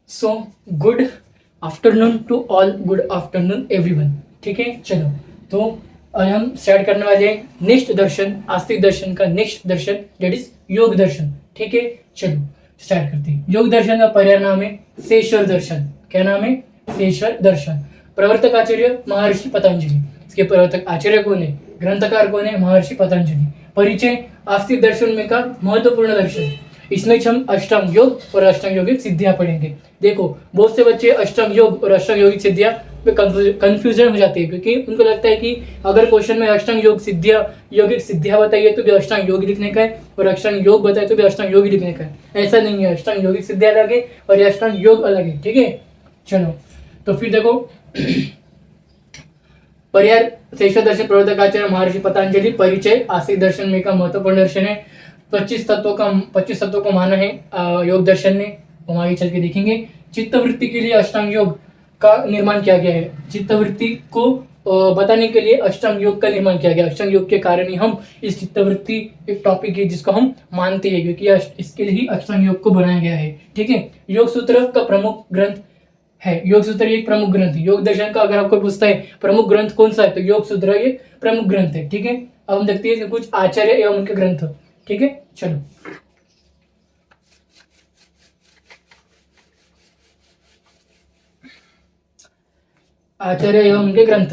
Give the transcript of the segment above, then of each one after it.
So good afternoon to all, good afternoon everyone. ठीक है, चलो तो आज हम स्टार्ट करने वाले हैं नेक्स्ट दर्शन, आस्तिक दर्शन का नेक्स्ट दर्शन, दैट इज योग दर्शन। ठीक है, चलो स्टार्ट करते हैं। योग दर्शन का पर्याय नाम है सेश्वर दर्शन। क्या नाम है? सेश्वर दर्शन। प्रवर्तक आचार्य महर्षि पतंजलि। इसके प्रवर्तक आचार्य कौन है? ग्रंथकार कौन है? महर्षि पतंजलि। परिचय, आस्तिक दर्शन में का महत्वपूर्ण दर्शन। इसमें हम अष्टांग योग और अष्टांग योगिक सिद्धियां पढ़ेंगे। देखो, बहुत से बच्चे अष्टांग योग और अष्टांग योगिक सिद्धियां में कंफ्यूजन हो जाती है, क्योंकि उनको लगता है कि अगर क्वेश्चन में अष्टांग योग सिद्धियां, योगिक सिद्धियां बताइए तो भी अष्टांग योग लिखने का है, और अष्टांग योग बताए तो भी अष्टांग योग लिखने का है। ऐसा नहीं है, अष्टांग योगिक सिद्धियां अलग है और अष्टांग योग अलग है। ठीक है, चलो तो फिर देखो, पर्याय सेश्वर दर्शन, प्रवर्तक आचार्य महर्षि पतंजलि। परिचय, आस्तिक दर्शन में का महत्वपूर्ण दर्शन है। 25 तत्वों को माना है योग दर्शन ने, हम आगे चल के देखेंगे। चित्तवृत्ति के लिए अष्टांग योग का निर्माण किया गया है। चित्तवृत्ति को बताने के लिए अष्टांग योग का निर्माण किया गया। अष्टांग योग के कारण ही हम इस चित्तवृत्ति एक टॉपिक है जिसको हम मानते हैं, क्योंकि इसके लिए ही अष्टांग योग को बनाया गया है। ठीक है, योग सूत्र का प्रमुख ग्रंथ है। योग सूत्र एक प्रमुख ग्रंथ है। योग दर्शन का अगर आपको पूछता है प्रमुख ग्रंथ कौन सा है, तो योग सूत्र एक प्रमुख ग्रंथ है। ठीक है, अब हम देखते हैं कुछ आचार्य एवं उनके ग्रंथ। ठीक है, चलो आचार्य एवं उनके ग्रंथ।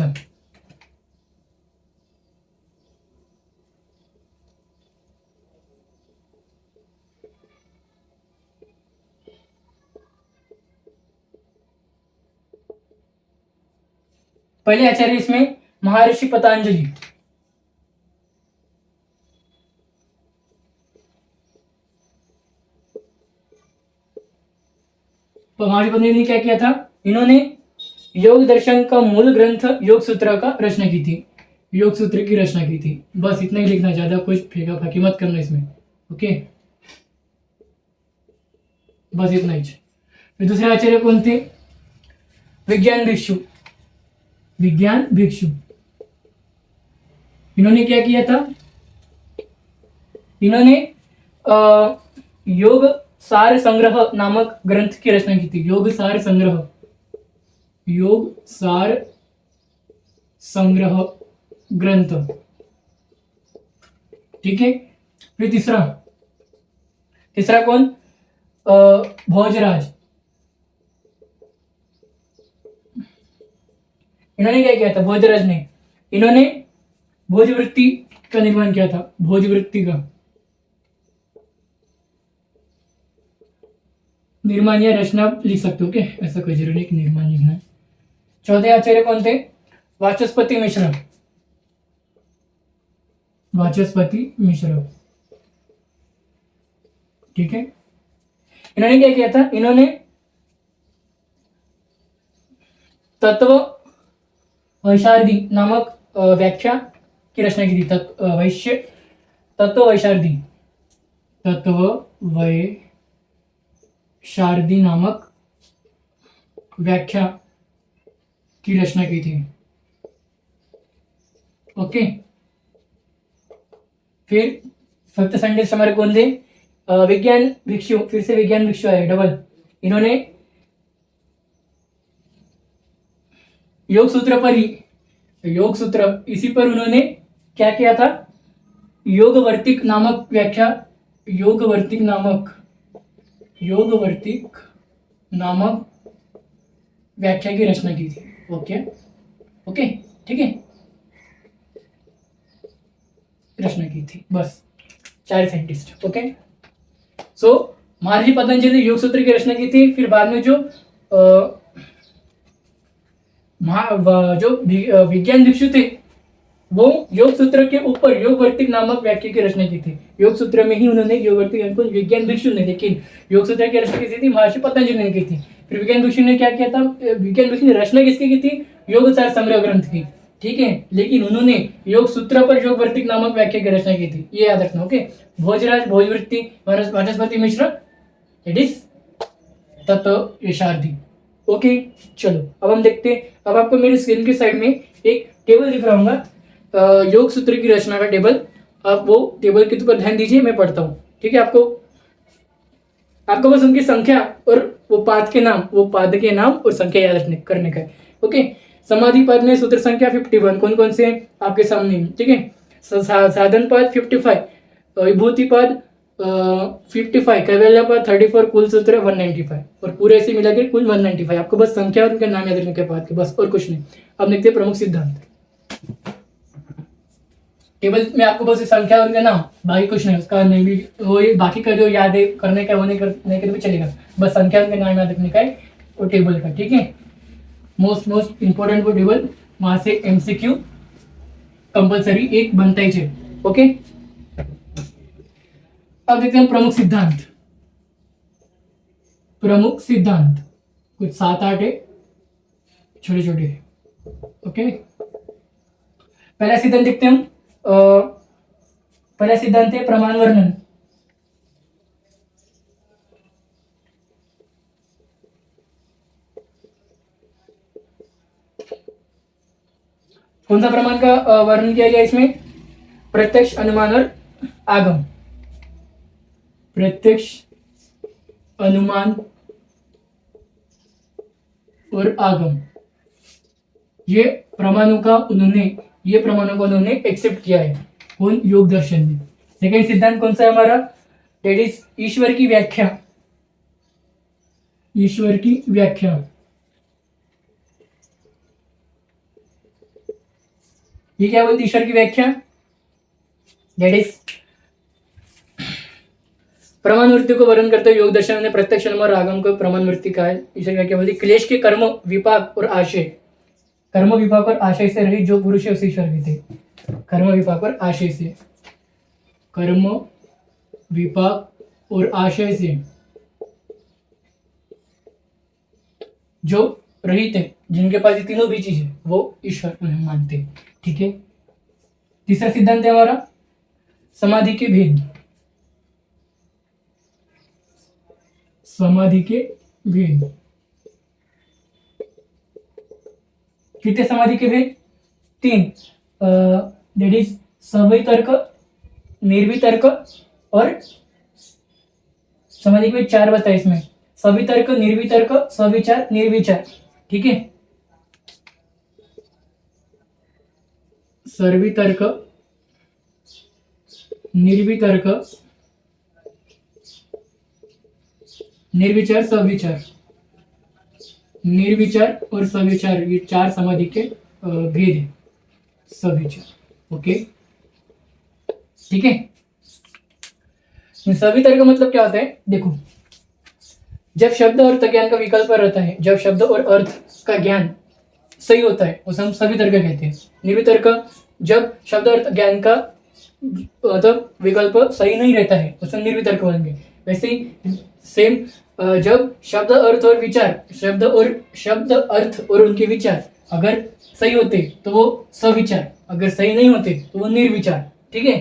पहले आचार्य इसमें महर्षि पतंजलि। तो महर्षि पतंजलि ने क्या किया था? इन्होंने योग दर्शन का मूल ग्रंथ योग सूत्र का रचना की थी। योग सूत्र की रचना की थी। बस इतना ही लिखना, ज्यादा कुछ फेंका फाकी मत करना इसमें। ओके, बस इतना ही। फिर दूसरे आचार्य कौन थे? विज्ञान भिक्षु। विज्ञान भिक्षु, इन्होंने क्या किया था? इन्होंने योग सार संग्रह नामक ग्रंथ की रचना की थी। योग सार संग्रह, योग सार संग्रह ग्रंथ। ठीक है, फिर तीसरा कौन? भोजराज। इन्होंने क्या किया था? भोजराज ने, इन्होंने भोजवृत्ति का निर्माण किया था। भोजवृत्ति का निर्माण या रचना लिख सकते हो क्या? ऐसा कोई जरूरी नहीं कि निर्माण लिखना है। चौथे आचार्य कौन थे? वाचस्पति मिश्र। वाचस्पति मिश्र। ठीक है, इन्होंने क्या किया था? इन्होंने तत्व वैशार्दी नामक व्याख्या की रचना की थी। तत्व वैशार्दी, तत्व वैशार्दी नामक व्याख्या की रचना की थी। ओके, फिर सत्य संदेश हमारे कौन थे? विज्ञान भिक्षु। फिर से विज्ञान भिक्षु आए, डबल। इन्होंने योग सूत्र पर ही, योग सूत्र इसी पर उन्होंने क्या किया था? योगवर्तिक नामक व्याख्या, योगवर्तिक नामक व्याख्या की रचना की थी। ओके ओके, ठीक है, रचना की थी। बस 4 साइंटिस्ट। ओके, सो महर्षि पतंजलि ने योग सूत्र की रचना की थी। फिर बाद में जो विज्ञान भिक्षु थे, वो योग सूत्र के ऊपर योगवर्तिक नामक व्याख्या की रचना की थी। योग सूत्र में ही उन्होंने योगवर्तिक, विज्ञान भिक्षु ने, लेकिन योग सूत्र की रचना की थी महर्षि पतंजलि ने की थी। फिर विज्ञान भिक्षु ने क्या किया था? विज्ञान भिक्षु ने रचना किसकी की थी? योग सार संग्रह ग्रंथ की। ठीक है, लेकिन उन्होंने योग सूत्र पर योगवर्तिक नामक व्याख्या की रचना की थी, ये याद रखना। Okay, Bhojraj, Bhojvritti, Vachaspati Mishra, it is Tattva Vaisharadi. Okay, चलो अब हम देखते हैं। अब आपको मेरी स्क्रीन की साइड में एक टेबल दिख रहा होगा, योग सूत्र की रचना का टेबल। आप वो टेबल के ऊपर ध्यान दीजिए, मैं पढ़ता हूँ। ठीक है, आपको आपको बस उनकी संख्या और वो पाद के नाम और संख्या याद रखने करने का है। ओके, समाधि पद में सूत्र संख्या 51 कौन कौन से हैं आपके सामने, ठीक है। साधन पद 55, विभूति पद 55, कैवल्य पद 34, कुल सूत्र 195 और पूरे से मिला के कुल 195। आपको बस संख्या और उनके नाम याद रखने के बाद के बस, और कुछ नहीं। अब देखते हैं प्रमुख सिद्धांत। टेबल में आपको बस संख्या और उनका नाम, बाकी कुछ नहीं, उसका नहीं भी वो बाकी का जो याद है करने का वो नहीं कर भी चलेगा, बस संख्या उनके नाम याद रखने का है वो टेबल का, ठीक है। मोस्ट इंपॉर्टेंट वो टेबल, वहां से एमसीक्यू कंपलसरी एक बनता ही है। ओके, अब देखते हैं प्रमुख सिद्धांत। प्रमुख सिद्धांत कुछ 7-8 है, छोटे छोटे। ओके, पहला सिद्धांत देखते हैं हम। पहला सिद्धांत है प्रमाण वर्णन। कौन सा प्रमाण का वर्णन किया गया इसमें? प्रत्यक्ष, अनुमान और आगम। प्रत्यक्ष, अनुमान और आगम, ये प्रमाणों का उन्होंने एक्सेप्ट किया है। कौन? योग दर्शन में। सेकेंड सिद्धांत कौन सा है हमारा? डेट इज ईश्वर की व्याख्या। ईश्वर की व्याख्या, ये क्या बोलती? ईश्वर की व्याख्या डेट इज प्रमाण वृत्ति को वर्णन करते हुए योग दर्शन ने प्रत्यक्ष अनुमान और आगम को प्रमाण वृत्ति का है। ईश्वर व्याख्या बोलती क्लेश के कर्म विपाक और आशय, कर्म विपाक और आशय से रहित जो पुरुष है उसे ईश्वर कहते हैं। कर्म विपाक और आशय से, कर्म विपाक और आशय से जो रहित है, जिनके पास ये तीनों भी चीज है, वो ईश्वर उन्हें मानते हैं, ठीक है। तीसरा सिद्धांत है हमारा समाधि के भेद। समाधि के भेद, कितने समाधि के भेद? 3, दैट इज सवितर्क, निर्वितर्क और समाधि के भेद 4 बताए इसमें, सवितर्क, निर्वितर्क, सविचार, निर्विचार, ठीक है। सर्वितर्क, निर्वितर्क, निर्विचार, सविचार, निर्विचार और सविचार, ये 4 समाधि के भेद है। सविचार, ओके, ठीक है। सवितर्क का मतलब क्या होता है? देखो, जब शब्द और अर्थ ज्ञान का विकल्प रहता है, जब शब्द और अर्थ का ज्ञान सही होता है उसे हम सवितर्क कहते हैं। निर्वितर्क, जब शब्द अर्थ ज्ञान का मतलब विकल्प सही नहीं रहता है उसे निर्वितर्क बोलेंगे। वैसे ही सेम, जब शब्द अर्थ और विचार, शब्द अर्थ और उनके विचार अगर सही होते तो वो सविचार, अगर सही नहीं होते तो वो निर्विचार, ठीक है।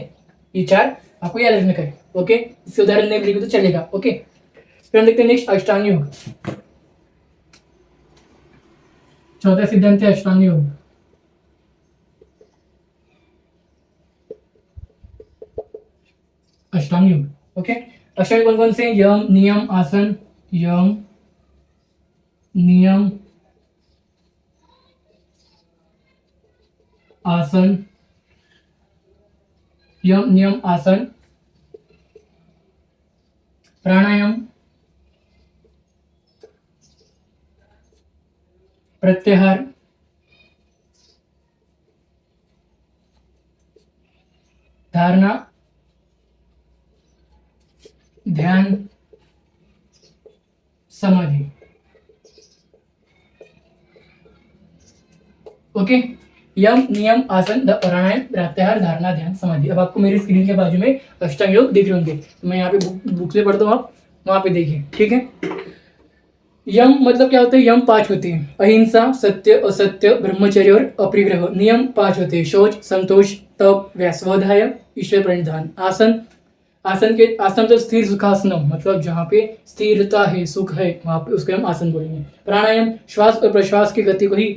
ये 4 आपको याद रखने का है, ओके। इसके उदाहरण नहीं लिखे तो चलेगा, ओके। फिर हम देखते हैं नेक्स्ट अष्टांग योग। चौथा सिद्धांत है अष्टांग योग। अष्टांग योग, ओके। अष्टांग कौन कौन से? यम, नियम, आसन, यम, नियम, आसन, यम, नियम, आसन, प्राणायाम, प्रत्याहार, धारणा, ध्यान, समाधि, ओके। यम, नियम, आसन, प्राणायाम, प्रत्याहार, धारणा, ध्यान, समाधि। अब आपको मेरी स्क्रीन के बाजू में अष्टांग योग दिख रहे होंगे, तो मैं यहाँ पे बुक से पढ़ता हूँ, आप वहां पे देखिए, ठीक है। यम मतलब क्या होता है? यम 5 होते हैं, अहिंसा, सत्य, असत्य, ब्रह्मचर्य और अपरिग्रह। नियम 5 होते हैं, शौच, संतोष, तप, स्वाध्याय, ईश्वर प्रणिधान। आसन, आसन तो स्थिर सुखासनम, मतलब जहाँ पे स्थिरता है, सुख है, वहां पे उसको हम आसन बोलेंगे। प्राणायाम, श्वास और प्रश्वास की गति को ही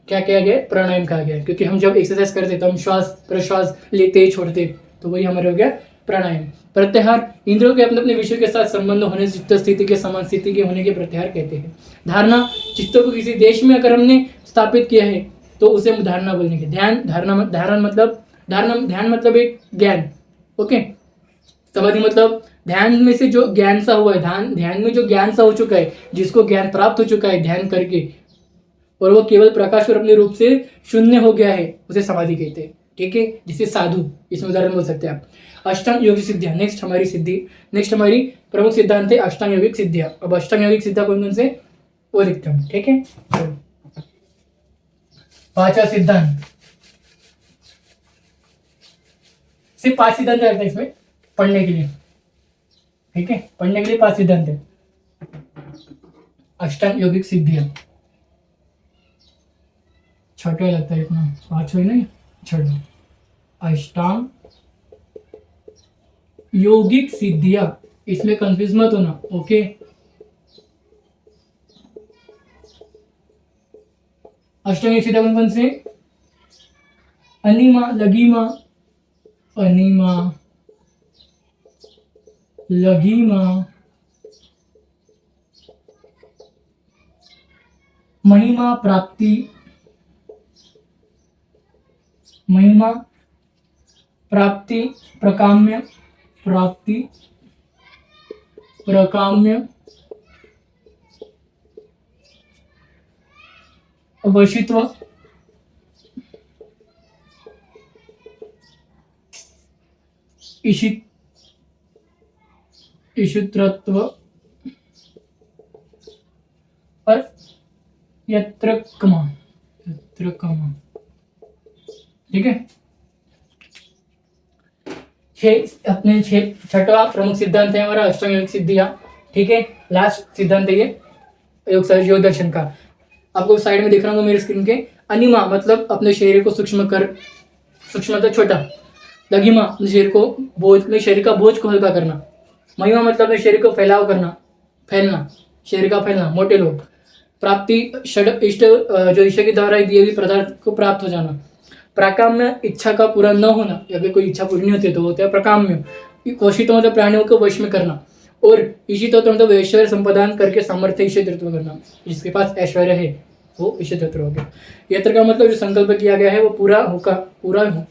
क्या किया गया है? प्राणायाम कहा गया है, क्योंकि हम जब एक्सरसाइज करते तो हम श्वास प्रश्वास लेते छोड़ते, तो वही हमारा हो गया प्राणायाम। प्रत्याहार इंद्रियों के अपने अपने विषय के साथ संबंध होने से चित्त स्थिति के समान स्थिति के होने के प्रत्याहार कहते हैं। धारणा, चित्त को किसी देश में अगर हमने स्थापित किया है तो उसे धारणा बोलने के। ध्यान, ध्यान मतलब एक ज्ञान। ओके, समाधि मतलब ध्यान में से जो ज्ञान सा हुआ है, ध्यान में जो ज्ञान सा हो चुका है, जिसको ज्ञान प्राप्त हो चुका है ध्यान करके, और वो केवल प्रकाश और अपने रूप से शून्य हो गया है, उसे समाधि कहते हैं। ठीक है, जिसे साधु, इसमें उदाहरण बोल सकते हैं आप। अष्टांग योगिक सिद्धियां, नेक्स्ट हमारी प्रमुख सिद्धांत है अष्टांग योगिक सिद्धियां। अब अष्टांग योगिक सिद्धियां कौन कौन से वो लिखते हैं। ठीक है, पांचवा सिद्धांत, सिर्फ 5 सिद्धांत रहते हैं इसमें पढ़ने के लिए। ठीक है, पढ़ने के लिए 5 सिद्धांत है। अष्टांग योगिक सिद्धियां, छोटा ही लगता है इतना, 5 ही नहीं, छोटा। अष्टांग योगिक सिद्धियां, इसमें कंफ्यूज मत होना। ओके, अष्टांग योगिक सिद्धियां कौन कौन से? अनिमा, लघिमा, महिमा प्राप्ति, प्रकाम्य, वशित्व, ईशित्रत्व और यत्रकमा। ठीक है, छठवा प्रमुख सिद्धांत है हमारा अष्टांग योगिक सिद्धियां। ठीक है, लास्ट सिद्धांत है ये योग दर्शन का। आपको साइड में दिख रहा होगा मेरे स्क्रीन के। अनिमा मतलब अपने शरीर को सूक्ष्म तो छोटा। लघिमा शरीर का बोझ को हल्का करना। महिमा मतलब अपने शरीर को फैलना, शरीर का फैलना, मोटे लोग। प्राप्ति, इष्ट जो ईश्वर के द्वारा दिए हुए पदार्थ को प्राप्त हो जाना। प्राकाम्य, इच्छा का पूरा न होना, अगर कोई इच्छा पूरी नहीं होती तो होता है प्रकाम्य। वशित्व मतलब प्राणियों को वश में करना। और ईशितत्व मतलब ऐश्वर्य संपादन करके सामर्थ्य ईश्वरत्व करना, जिसके पास ऐश्वर्य है वो ईश्वरत्व हो गया। यत्र का मतलब जो संकल्प किया गया है वो पूरा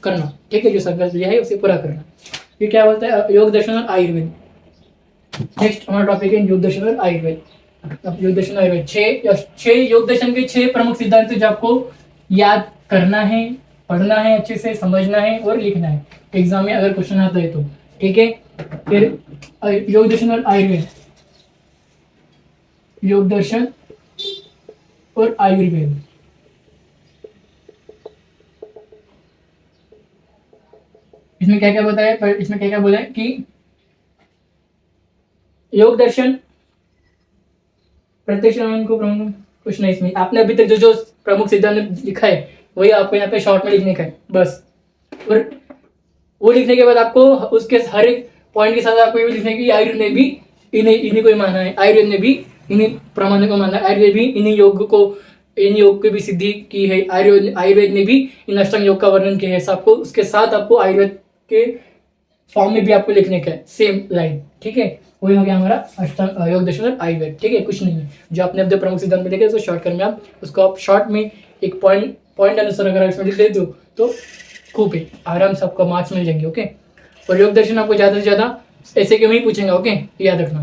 करना। ठीक है, जो संकल्प लिया है उसे पूरा करना। ये क्या बोलता है? योग दर्शन और आयुर्वेद। नेक्स्ट हमारा टॉपिक है योग दर्शन और आयुर्वेद। अब योग दर्शन आयुर्वेद, 6 योग दर्शन के 6 प्रमुख सिद्धांत जो आपको याद करना है, पढ़ना है, अच्छे से समझना है और लिखना है एग्जाम में अगर क्वेश्चन आता है तो। ठीक है, फिर योग दर्शन और आयुर्वेद, योग दर्शन और आयुर्वेद। इसमें क्या क्या बताया? इसमें क्या क्या बोला है कि योग दर्शन प्रत्यक्ष को प्रमुख कुछ नहीं, इसमें आपने अभी तक जो प्रमुख सिद्धांत लिखा है वही आपको यहाँ पे शॉर्ट में लिखने का है बस। और वो लिखने के बाद आपको उसके हर एक पॉइंट के साथ आपको ये लिखना है कि आयुर्वेद ने भी इन्हीं को ही माना है, आयुर्वेद ने भी इन्हीं प्रमाणों को माना है, आयुर्वेद भी इन योग की भी सिद्धि की है, आयुर्वेद ने भी इन अष्टांग योग का वर्णन किया है। आपको उसके साथ आपको आयुर्वेद के फॉर्म में भी आपको लिखने का है, सेम लाइन। ठीक है, वही हो गया हमारा अष्टांग योग दर्शन और आयुर्वेद। ठीक है, कुछ नहीं है जो आपने अपने प्रमुख सिद्धांत में देखे उसको शॉर्टकट में आप शॉर्ट में एक पॉइंट अनुसार अगर इसमें लिख देते हो तो खूब है, आराम से आपको मार्क्स मिल जाएंगे। ओके, और योग दर्शन आपको ज़्यादा से ज़्यादा ऐसे क्यों ही पूछेंगे। ओके, याद रखना।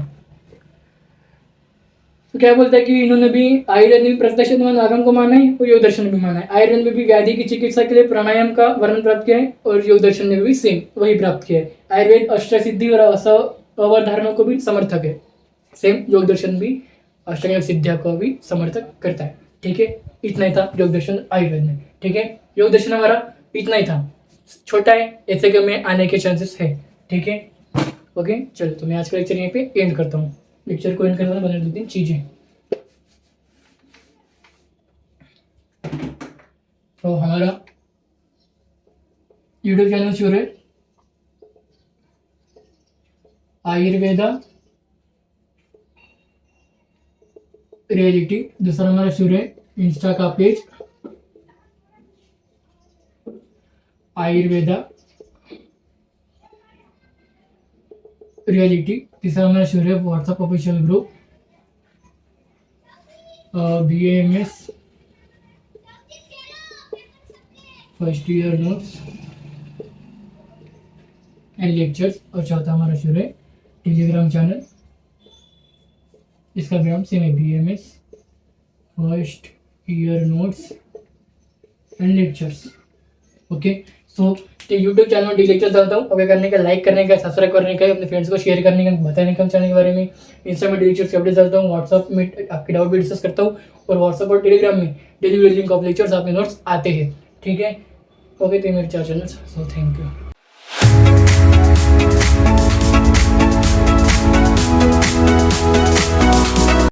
तो क्या बोलता है कि इन्होंने भी आयुर्वेद में प्रत्यक्ष आगम को माना है और योग दर्शन ने भी माना है। आयुर्वेद में भी व्याधि की चिकित्सा के लिए प्राणायाम का वर्णन प्राप्त किया है और योग दर्शन ने भी सेम वही प्राप्त किया है। आयुर्वेद अष्ट सिद्धि और अवधारणों को भी समर्थक है, सेम योग दर्शन भी अष्टांग सिद्धिया को भी समर्थक करता है। ठीक है, इतना ही था योग दर्शन आयुर्वेद में। ठीक है, योग दर्शन हमारा इतना ही था, छोटा है, ऐसे कि में आने के चांसेस है। ठीक है, ओके, चलो तो मैं आज का लेक्चर यहीं पे एंड करता हूँ। लेक्चर को एंड करने वाले बने 2-3 चीजें। तो हमारा यूट्यूब चैनल शुरू है आयुर्वेदा रियलिटी। दूसरा हमारा शुरू है इंस्टा का पेज आयुर्वेदा रियलिटी, तीसरा हमारा शुरू है WhatsApp official group, BAMS first year notes and lectures, और चौथा हमारा शुरू है टेलीग्राम चैनल, इसका भी नाम सेम है BAMS first year notes and lectures. Okay, so YouTube channel में डेली लेक्चर डालता हूँ, अगर करने का, लाइक करने का, सब्सक्राइब करने का, अपने फ्रेंड्स को शेयर करने का, बताने का चैनल के बारे में। इंस्टा में डेली लेक्चर्स अपडेट डालता हूँ, व्हाट्सअप में आपके डाउट भी डिस्कस करता हूँ, और व्हाट्सअप और टेलीग्राम में डेली लिंक ऑफ लेक्चर्स आपके नोट्स आते हैं। ठीक है, ओके, तो मेरे 4 चैनल्स, सो थैंक यू।